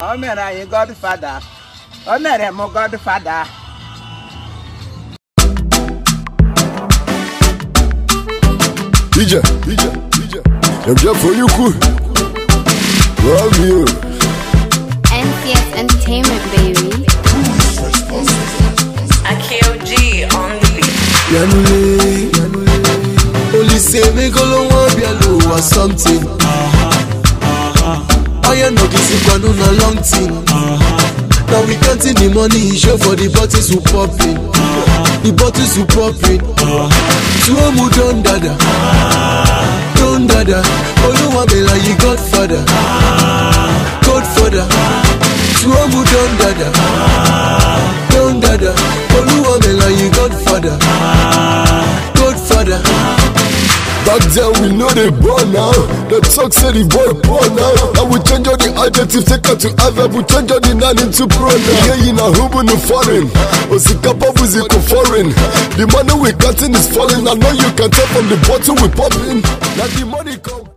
O mere anyị Godfather. O mere m Godfather. DJ. I'm just for you, cool. Love you. NCS Entertainment, baby. AKOG on the beat. Yanule. Only say me go long bialo or something. I am not kissing one on a long thing. Now we counting the money, show for the bottles who popping. The bottles who popping. Suomu don dada. Oluwa me like you Godfather. Suomu don dada. Oluwa me like you Godfather. Back then we know they born now. The talk said the boy born now. And we change all the adjectives, take her to other. We change all the name into pronoun. Yeah, you know who no foreign. Osikapa Wiziko foreign. The money we cutting is falling. I know you can tell from the bottle we popping. Now the money come.